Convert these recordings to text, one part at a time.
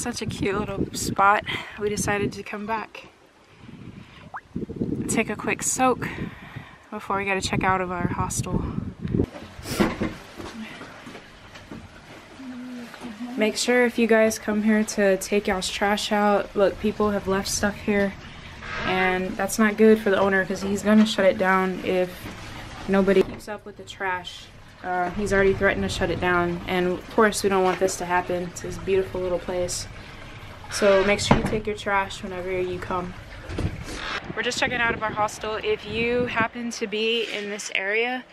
such a cute little spot. We decided to come back, take a quick soak before we gotta check out of our hostel. Make sure if you guys come here to take y'all's trash out. Look, people have left stuff here, and that's not good for the owner because he's gonna shut it down if nobody keeps up with the trash. He's already threatened to shut it down, and of course we don't want this to happen. It's this beautiful little place. So make sure you take your trash whenever you come. We're just checking out of our hostel. If you happen to be in this area,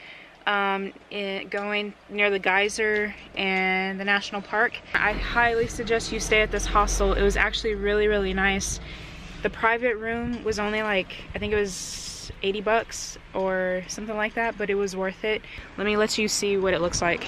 going near the geyser and the national park, I highly suggest you stay at this hostel. It was actually really, really nice. The private room was only like, I think it was 80 bucks or something like that, but it was worth it. Let me let you see what it looks like.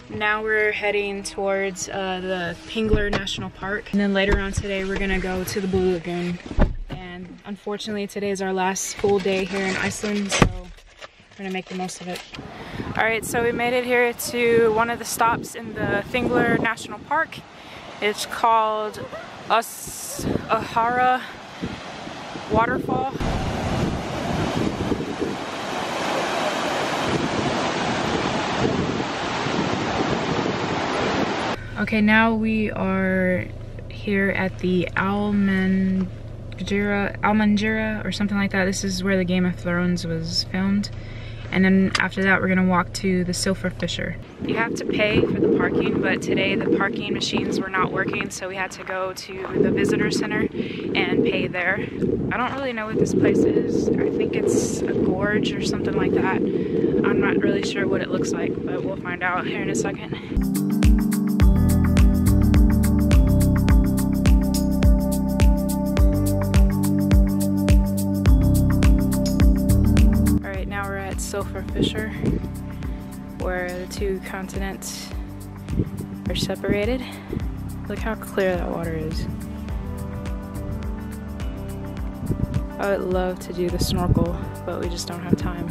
Now we're heading towards the Thingvellir National Park, and then later on today we're gonna go to the Blue Lagoon. And unfortunately today is our last full day here in Iceland, so we're gonna make the most of it. All right, so we made it here to one of the stops in the Thingvellir National Park. It's called Hrunalaug Waterfall. Okay, now we are here at the Almanjira or something like that. This is where the Game of Thrones was filmed. And then after that, we're gonna walk to the Silfra Fissure. You have to pay for the parking, but today the parking machines were not working, so we had to go to the visitor center and pay there. I don't really know what this place is. I think it's a gorge or something like that. I'm not really sure what it looks like, but we'll find out here in a second. Silfra Fissure, where the two continents are separated. Look how clear that water is. I would love to do the snorkel, but we just don't have time.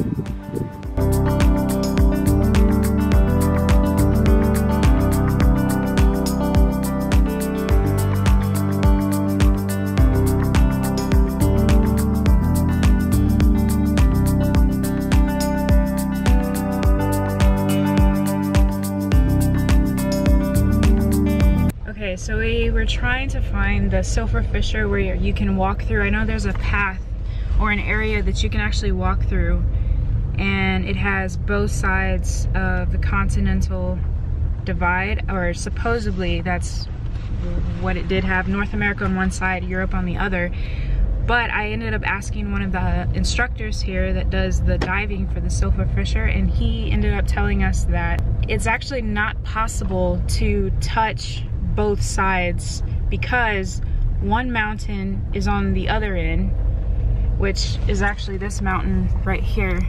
So we were trying to find the Silfra Fissure where you can walk through. I know there's a path or an area that you can actually walk through, and it has both sides of the continental divide, or supposedly that's what it did have. North America on one side, Europe on the other. But I ended up asking one of the instructors here that does the diving for the Silfra Fissure, and he ended up telling us that it's actually not possible to touch both sides because one mountain is on the other end, which is actually this mountain right here.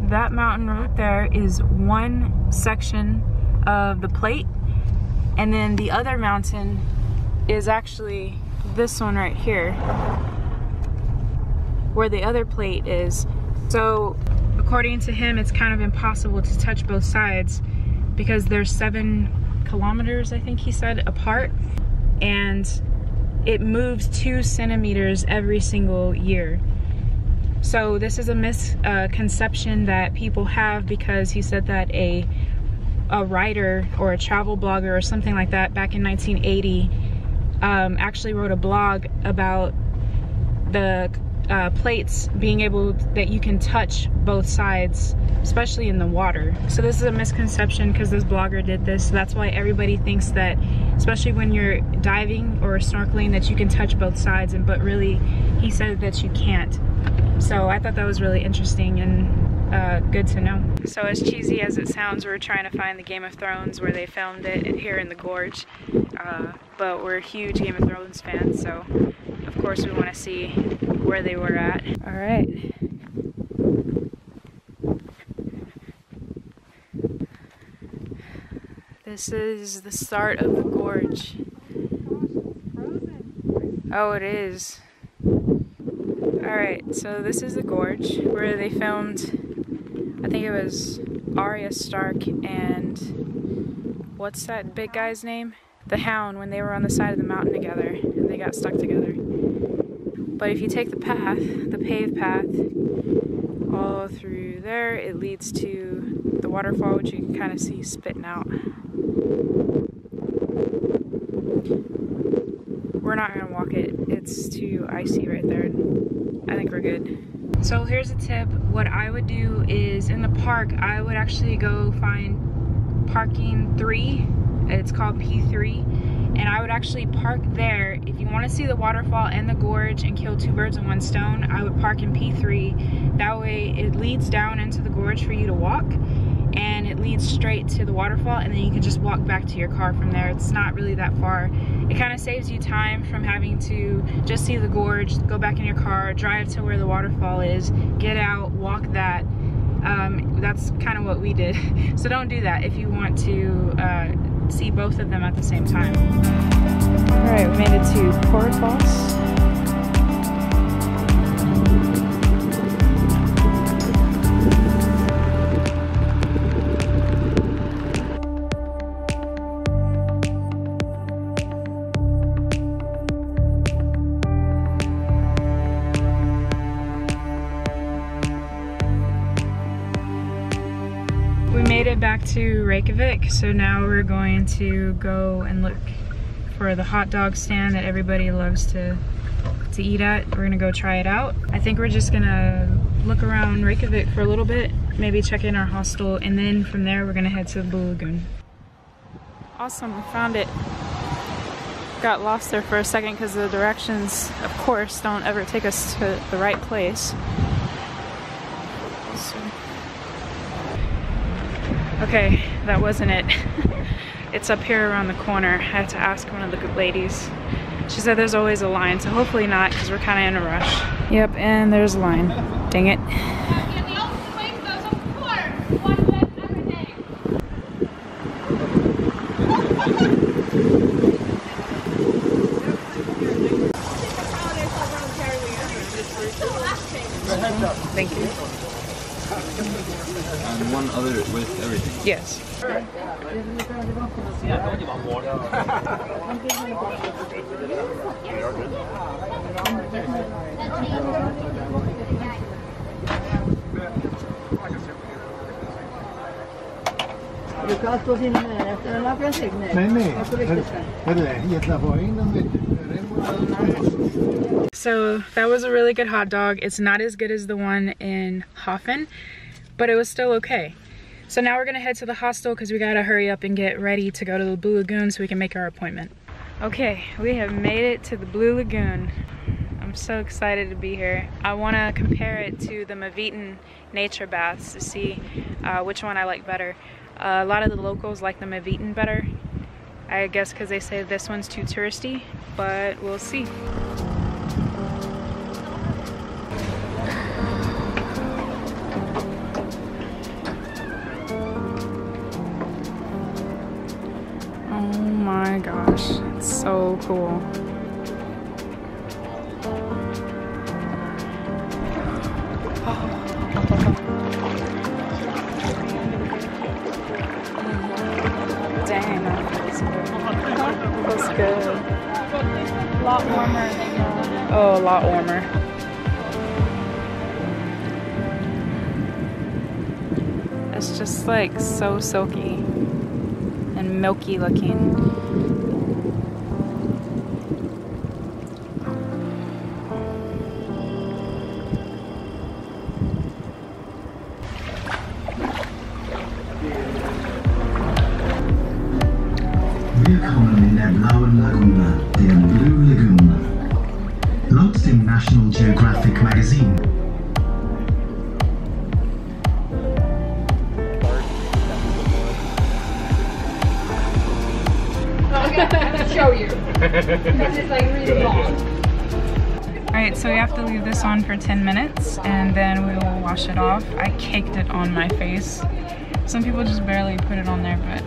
That mountain right there is one section of the plate, and then the other mountain is actually this one right here, where the other plate is. So according to him, it's kind of impossible to touch both sides because they're 7 kilometers, I think he said, apart, and it moves 2 centimeters every single year. So this is a misconception that people have, because he said that a writer or a travel blogger or something like that back in 1980 actually wrote a blog about the plates being able, that you can touch both sides, especially in the water. So this is a misconception because this blogger did this. So that's why everybody thinks that, especially when you're diving or snorkeling, that you can touch both sides, but really he said that you can't. So I thought that was really interesting and good to know. So as cheesy as it sounds, we're trying to find the Game of Thrones where they filmed it here in the gorge, but we're huge Game of Thrones fans, so of course we want to see where they were at. All right. This is the start of the gorge. Oh, it is. Alright, so this is the gorge where they filmed, I think it was Arya Stark and what's that big guy's name? The Hound, when they were on the side of the mountain together and they got stuck together. But if you take the path, the paved path, all through there, it leads to the waterfall, which you can kind of see spitting out. We're not gonna walk it, it's too icy right there. I think we're good. So here's a tip. What I would do is in the park, I would actually go find parking 3. It's called P3. And I would actually park there. If you want to see the waterfall and the gorge and kill 2 birds with 1 stone, I would park in P3. That way it leads down into the gorge for you to walk. And it leads straight to the waterfall, and then you can just walk back to your car from there. It's not really that far. It kind of saves you time from having to just see the gorge, go back in your car, drive to where the waterfall is, get out, walk that. That's kind of what we did. So don't do that if you want to see both of them at the same time. All right, we made it to Portfoss. We made it back to Reykjavik, so now we're going to go and look for the hot dog stand that everybody loves to eat at. We're gonna go try it out. I think we're just gonna look around Reykjavik for a little bit, maybe check in our hostel, and then from there we're gonna head to the Blue Lagoon. Awesome, we found it. Got lost there for a second because the directions, of course, don't ever take us to the right place. Okay, that wasn't it. It's up here around the corner. I had to ask one of the good ladies. She said there's always a line, so hopefully not, because we're kind of in a rush. Yep, and there's a line. Dang it. Thank you. And one other with everything? Yes. So that was a really good hot dog. It's not as good as the one in Hoffen, but it was still okay. So now we're gonna head to the hostel because we gotta hurry up and get ready to go to the Blue Lagoon so we can make our appointment. Okay, we have made it to the Blue Lagoon. I'm so excited to be here. I wanna compare it to the Maviten nature baths to see which one I like better. A lot of the locals like the Maviten better, I guess because they say this one's too touristy, but we'll see. Oh my gosh, it's so cool. Dang, that feels good. Feels good. A lot warmer than oh, a lot warmer. It's just like so silky and milky looking. Willkommen in der blauen Lagune, der Blue Lagoon. Laut dem National Geographic Magazine. I'm gonna show you. This is like really long. Alright, so we have to leave this on for 10 minutes and then we will wash it off. I caked it on my face. Some people just barely put it on there, but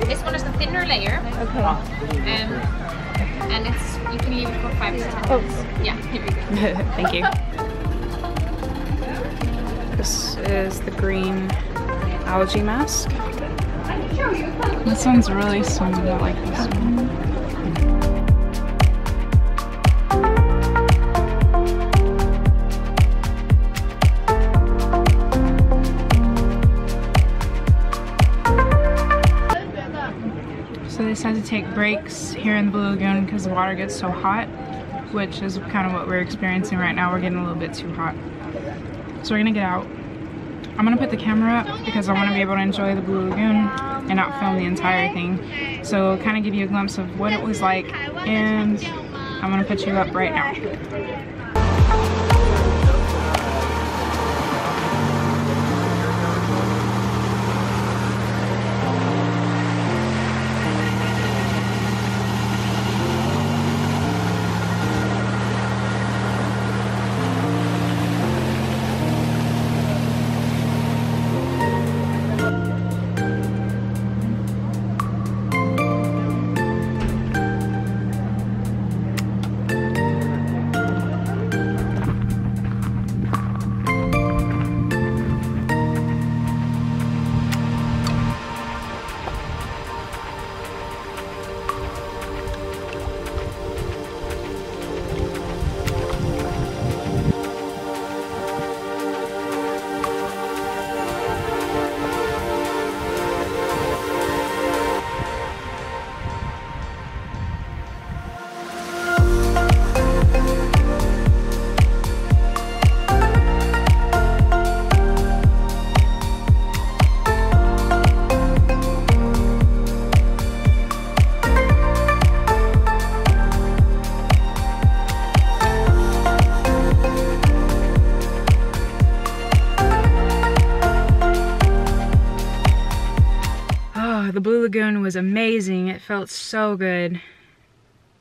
This one is the thinner layer. Okay. And it's you can leave it for 5 to 10 minutes. Yeah, here we go. Thank you. This is the green algae mask. This one's really smooth. I like this one. So they decided to take breaks here in the Blue Lagoon because the water gets so hot, which is kind of what we're experiencing right now. We're getting a little bit too hot. So we're gonna get out. I'm gonna put the camera up because I want to be able to enjoy the Blue Lagoon and not film the entire thing. So kind of give you a glimpse of what it was like, and I'm gonna put you up right now. The Blue Lagoon was amazing. It felt so good.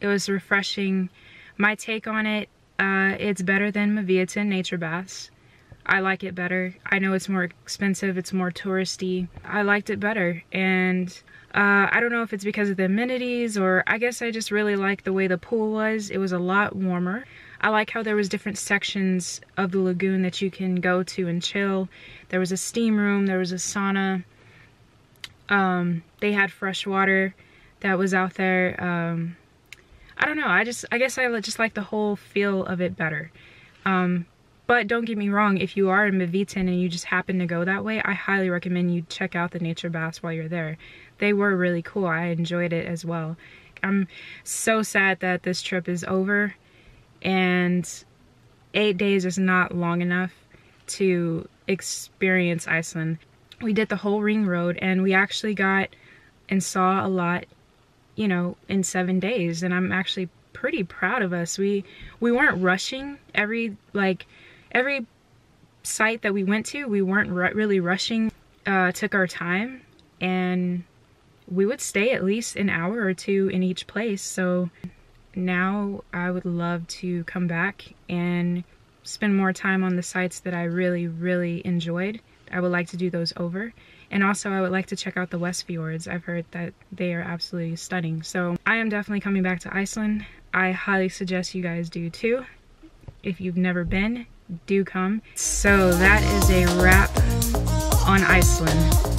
It was refreshing. My take on it, it's better than Maviaton nature baths. I like it better. I know it's more expensive, it's more touristy. I liked it better, and I don't know if it's because of the amenities, or I guess I just really liked the way the pool was. It was a lot warmer. I like how there was different sections of the lagoon that you can go to and chill. There was a steam room, there was a sauna. They had fresh water that was out there. I don't know, I guess I just like the whole feel of it better. But don't get me wrong, if you are in Maviaton and you just happen to go that way, I highly recommend you check out the nature baths while you're there. They were really cool. I enjoyed it as well. I'm so sad that this trip is over, and 8 days is not long enough to experience Iceland. We did the whole ring road, and we actually got and saw a lot, you know, in 7 days, and I'm actually pretty proud of us. We weren't rushing every site that we went to. We weren't really rushing. Took our time, and we would stay at least an hour or two in each place. So now I would love to come back and spend more time on the sites that I really enjoyed. I would like to do those over. And also I would like to check out the West Fjords. I've heard that they are absolutely stunning. So I am definitely coming back to Iceland. I highly suggest you guys do too. If you've never been, do come. So that is a wrap on Iceland.